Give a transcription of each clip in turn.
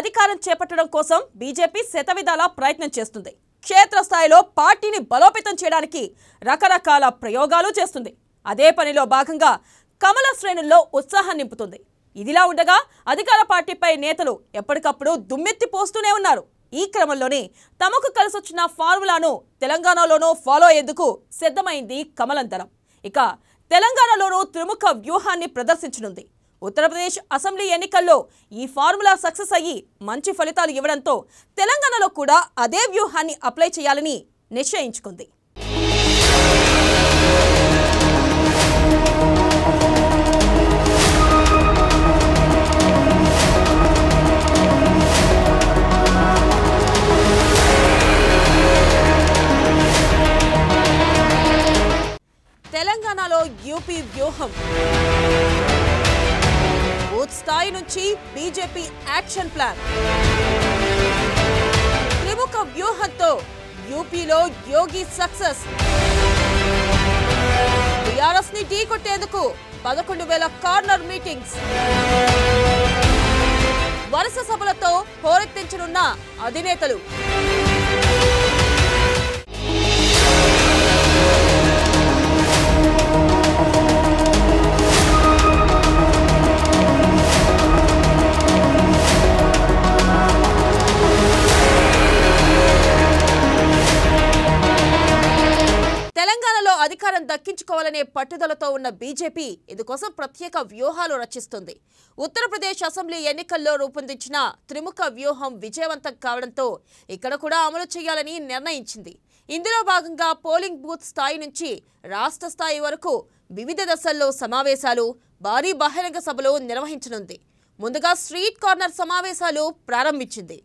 అధికారం చేపట్టడం కోసం బీజేపీ శతవిధాలా ప్రయత్నం చేస్తుంది. క్షేత్రస్థాయిలో పార్టీని బలోపేతం చేయడానికి రకరకాల ప్రయోగాలు చేస్తుంది. అదే పనిలో భాగంగా కమల శ్రేణుల్లో ఉత్సాహం నింపుతుంది. ఇదిలా ఉండగా అధికార పార్టీపై నేతలు ఎప్పటికప్పుడు దుమ్మెత్తి పోస్తూనే ఉన్నారు. ఈ క్రమంలోనే తమకు కలిసొచ్చిన ఫార్ములాను తెలంగాణలోనూ ఫాలో అయ్యేందుకు సిద్ధమైంది కమలం దళం. ఇక తెలంగాణలోనూ త్రిముఖ వ్యూహాన్ని ప్రదర్శించనుంది. ఉత్తరప్రదేశ్ అసెంబ్లీ ఎన్నికల్లో ఈ ఫార్ములా సక్సెస్ అయ్యి మంచి ఫలితాలు ఇవ్వడంతో తెలంగాణలో కూడా అదే వ్యూహాన్ని అప్లై చేయాలని నిశ్చయించుకుంది. తెలంగాణలో యూపీ వ్యూహం. బూత్ స్థాయి నుంచి బీజేపీ యాక్షన్ ప్లాన్. త్రిముఖ వ్యూహంతో యూపీలో యోగి సక్సెస్. టీఆర్ఎస్ ని ఢీకొట్టేందుకు 11,000 కార్నర్ మీటింగ్స్. వరుస సభలతో హోరెత్తించనున్న అధినేతలు. తెలంగాణలో అధికారం దక్కించుకోవాలనే పట్టుదలతో ఉన్న బీజేపీ ఇందుకోసం ప్రత్యేక వ్యూహాలు రచిస్తుంది. ఉత్తరప్రదేశ్ అసెంబ్లీ ఎన్నికల్లో రూపొందించిన త్రిముఖ వ్యూహం విజయవంతం కావడంతో ఇక్కడ కూడా అమలు చేయాలని నిర్ణయించింది. ఇందులో భాగంగా పోలింగ్ బూత్ స్థాయి నుంచి రాష్ట్ర స్థాయి వరకు వివిధ దశల్లో సమావేశాలు, భారీ బహిరంగ సభలు నిర్వహించనుంది. ముందుగా స్ట్రీట్ కార్నర్ సమావేశాలు ప్రారంభించింది.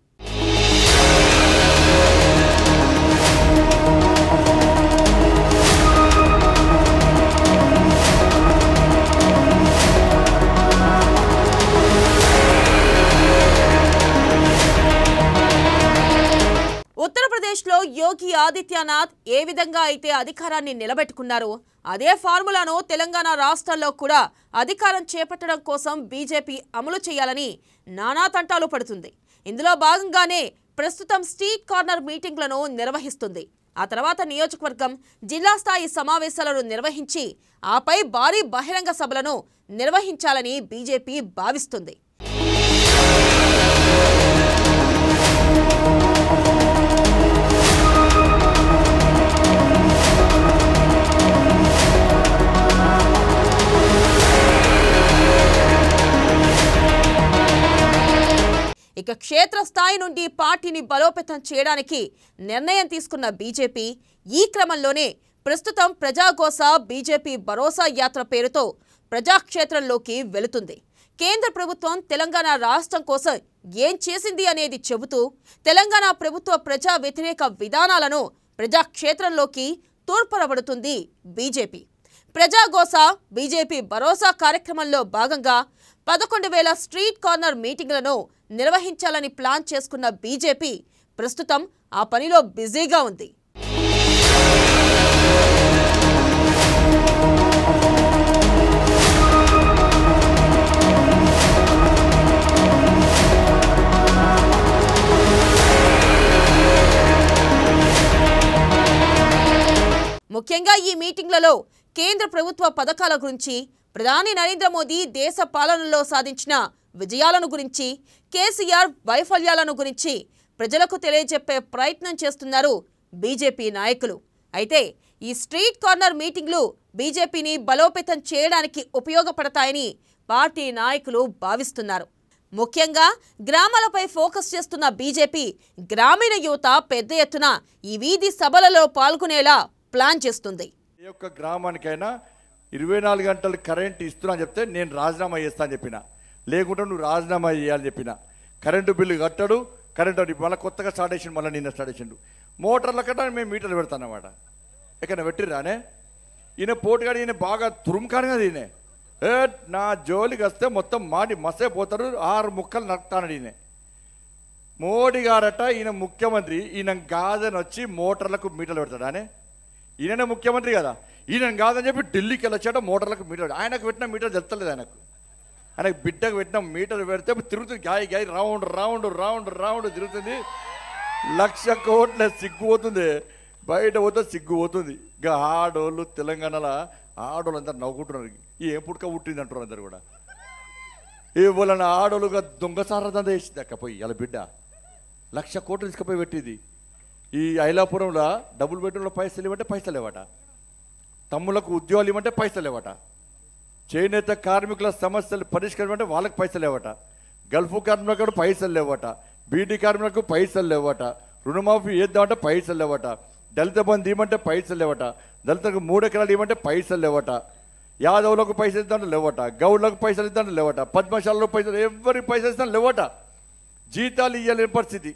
ఉత్తరప్రదేశ్లో యోగి ఆదిత్యనాథ్ ఏ విధంగా అయితే అధికారాన్ని నిలబెట్టుకున్నారో అదే ఫార్ములాను తెలంగాణ రాష్ట్రాల్లో కూడా అధికారం చేపట్టడం కోసం బీజేపీ అమలు చేయాలని నానా తంటాలు పడుతుంది. ఇందులో భాగంగానే ప్రస్తుతం స్ట్రీట్ కార్నర్ మీటింగ్లను నిర్వహిస్తుంది. ఆ తర్వాత నియోజకవర్గం, జిల్లా స్థాయి సమావేశాలను నిర్వహించి ఆపై భారీ బహిరంగ సభలను నిర్వహించాలని బీజేపీ భావిస్తుంది. ఇక క్షేత్రస్థాయి నుండి పార్టీని బలోపేతం చేయడానికి నిర్ణయం తీసుకున్న బీజేపీ ఈ క్రమంలోనే ప్రస్తుతం ప్రజాగోస బీజేపీ భరోసా యాత్ర పేరుతో ప్రజాక్షేత్రంలోకి వెళుతుంది. కేంద్ర ప్రభుత్వం తెలంగాణ రాష్ట్రం కోసం ఏం చేసింది అనేది చెబుతూ తెలంగాణ ప్రభుత్వ ప్రజా వ్యతిరేక విధానాలను ప్రజాక్షేత్రంలోకి తోడ్పడబడుతుంది బీజేపీ. ప్రజాగోస బీజేపీ భరోసా కార్యక్రమంలో భాగంగా 11,000 స్ట్రీట్ కార్నర్ మీటింగ్లను నిర్వహించాలని ప్లాన్ చేసుకున్న బీజేపీ ప్రస్తుతం ఆ పనిలో బిజీగా ఉంది. ముఖ్యంగా ఈ మీటింగ్లలో కేంద్ర ప్రభుత్వ పథకాల గురించి, ప్రధాని నరేంద్ర మోదీ దేశ పాలనలో సాధించిన విజయాలను గురించి, కేసీఆర్ వైఫల్యాలను గురించి ప్రజలకు తెలియజెప్పే ప్రయత్నం చేస్తున్నారు బీజేపీ నాయకులు. అయితే ఈ స్ట్రీట్ కార్నర్ మీటింగ్లు బీజేపీని బలోపేతం చేయడానికి ఉపయోగపడతాయని పార్టీ నాయకులు భావిస్తున్నారు. ముఖ్యంగా గ్రామాలపై ఫోకస్ చేస్తున్న బీజేపీ గ్రామీణ యువత పెద్ద ఎత్తున ఈ వీధి సభలలో పాల్గొనేలా ప్లాన్ చేస్తుంది. ఏ ఒక్క గ్రామానికైనా 24 గంటలు కరెంట్ ఇస్తున్నా చెప్తే నేను రాజీనామా చేస్తా అని చెప్పిన, లేకుంటే నువ్వు రాజీనామా చేయాలని చెప్పిన. కరెంటు బిల్లు కట్టడు, కరెంటు మళ్ళీ కొత్తగా స్టార్ట్ చేసిండు, మళ్ళీ నిన్న స్టార్ట్ చేసిండు. మోటార్ల కట్ట మేము మీటర్లు పెడతాం అన్నమాట. ఎక్కడ పెట్టిరానే ఈయన పోటుగాడు, ఈయన బాగా తురుముకాను కదా ఈయన. నా జోలికి వస్తే మొత్తం మాడి మసే పోతారు, 6 ముక్కలు నరుకుతాడు ఈయన. మోడీ గారట ఈయన ముఖ్యమంత్రి, ఈయన కాదని వచ్చి మోటార్లకు మీటర్లు పెడతాడు. అనే ఈయననే ముఖ్యమంత్రి కదా, ఈయన కాదని చెప్పి ఢిల్లీకి వెళ్ళొచ్చాట మోటార్లకు మీటర్. ఆయనకు పెట్టిన మీటర్ తెలుస్తలేదు ఆయనకు. ఆయనకు బిడ్డకు పెట్టిన మీటర్ పెడితే తిరుగుతుంది, గాయ గాయ రౌండ్ రౌండ్ రౌండ్ రౌండ్ తిరుగుతుంది. 1,00,000 కోట్ల సిగ్గు పోతుంది, బయట పోతే సిగ్గు పోతుంది. ఇక ఆడోళ్ళు తెలంగాణలో ఆడోళ్ళు అందరు నవ్వుకుంటున్నారు. ఏం పుట్టుక పుట్టింది అంటారు అందరు కూడా. ఏ వాళ్ళని ఆడోళ్ళుగా దొంగసారదంతా వేసింది అక్కపోయి వాళ్ళ బిడ్డ 1,00,000 కోట్లు తీసుకుపోయి పెట్టింది. ఈ ఐలాపురంలో డబుల్ బెడ్రూమ్లో పైసలు ఇవ్వంటే పైసలు లేవట, తమ్ములకు ఉద్యోగాలు ఇవ్వమంటే పైసలు లేవట, చేనేత కార్మికుల సమస్యలు పరిష్కరించమంటే వాళ్ళకి పైసలు లేవట, గల్ఫ్ కార్మికులకు పైసలు లేవట, బీడీ కార్మికులకు పైసలు లేవట, రుణమాఫీ చేద్దామంటే పైసలు లేవట, దళిత బంధు ఇవ్వమంటే పైసలు లేవట, దళితులకు 3 ఎకరాలు ఇవ్వమంటే పైసలు లేవట, యాదవులకు పైసలు ఇద్దామంటే లేవట, గౌడ్లకు పైసలు ఇద్దామంటే లేవట, పద్మశాలలో పైసలు ఎవరి పైసలు ఇస్తాను లేవట. జీతాలు ఇవ్వలేని పరిస్థితి.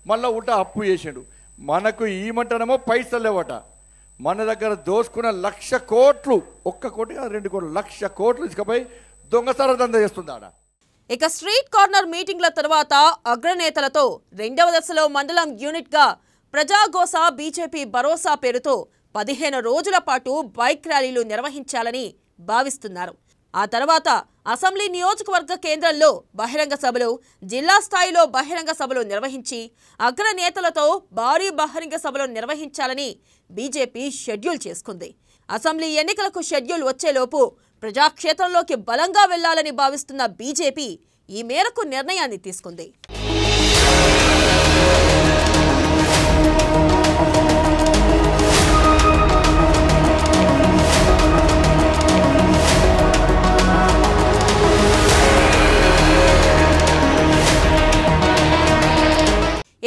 మళ్ళీ ఉల్టా అప్పు చేసాడు. మనకు ఈమంటేనేమో పైసలు లేవట. మన దగ్గర దోసుకున్న 1,00,000 కోట్లు, 1 కోటి 2 కోట్లు, 1,00,000 కోట్లు తీసుకుపోయి దొంగసార దందా చేస్తుంది ఆడ. ఇక స్ట్రీట్ కార్నర్ మీటింగ్ల తర్వాత అగ్రనేతలతో 2వ దశలో మండలం యూనిట్గా ప్రజాగోస బీజేపీ భరోసా పేరుతో 15 రోజుల పాటు బైక్ ర్యాలీలు నిర్వహించాలని భావిస్తున్నారు. ఆ తర్వాత అసెంబ్లీ నియోజకవర్గ కేంద్రంలో బహిరంగ సభలు, జిల్లా స్థాయిలో బహిరంగ సభలు నిర్వహించి అగ్రనేతలతో భారీ బహిరంగ సభలు నిర్వహించాలని బీజేపీ షెడ్యూల్ చేసుకుంది. అసెంబ్లీ ఎన్నికలకు షెడ్యూల్ వచ్చేలోపు ప్రజాక్షేత్రంలోకి బలంగా వెళ్లాలని భావిస్తున్న బీజేపీ ఈ మేరకు నిర్ణయాన్ని తీసుకుంది.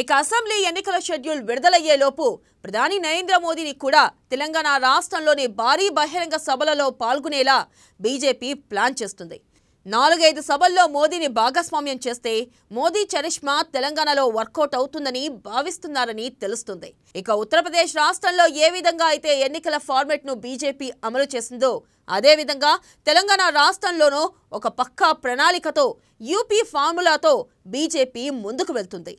ఇక అసెంబ్లీ ఎన్నికల షెడ్యూల్ విడుదలయ్యేలోపు ప్రధాని నరేంద్ర మోదీని కూడా తెలంగాణ రాష్ట్రంలోని భారీ బహిరంగ సభలలో పాల్గొనేలా బీజేపీ ప్లాన్ చేస్తుంది. 4-5 సభల్లో మోదీని భాగస్వామ్యం చేస్తే మోదీ చరిష్మా తెలంగాణలో వర్కౌట్ అవుతుందని భావిస్తున్నారని తెలుస్తుంది. ఇక ఉత్తరప్రదేశ్ రాష్ట్రంలో ఏ విధంగా అయితే ఎన్నికల ఫార్మెట్ను బీజేపీ అమలు చేసిందో అదేవిధంగా తెలంగాణ రాష్ట్రంలోనూ ఒక పక్కా ప్రణాళికతో యూపీ ఫార్ములాతో బీజేపీ ముందుకు వెళ్తుంది.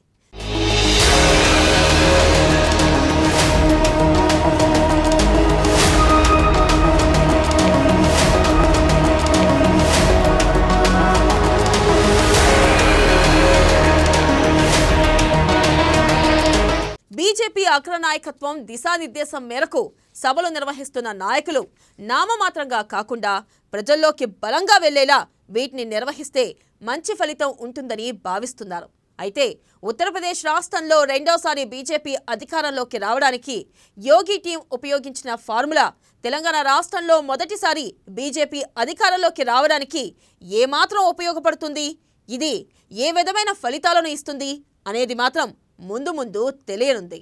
బీజేపీ అగ్రనాయకత్వం దిశానిర్దేశం మేరకు సభలు నిర్వహిస్తున్న నాయకులు నామమాత్రంగా కాకుండా ప్రజల్లోకి బలంగా వెళ్లేలా వీటిని నిర్వహిస్తే మంచి ఫలితం ఉంటుందని భావిస్తున్నారు. అయితే ఉత్తరప్రదేశ్ రాష్ట్రంలో రెండోసారి బీజేపీ అధికారంలోకి రావడానికి యోగి టీం ఉపయోగించిన ఫార్ములా తెలంగాణ రాష్ట్రంలో మొదటిసారి బీజేపీ అధికారంలోకి రావడానికి ఏమాత్రం ఉపయోగపడుతుంది, ఇది ఏ విధమైన ఫలితాలను ఇస్తుంది అనేది మాత్రం ముందు తెలియనుంది.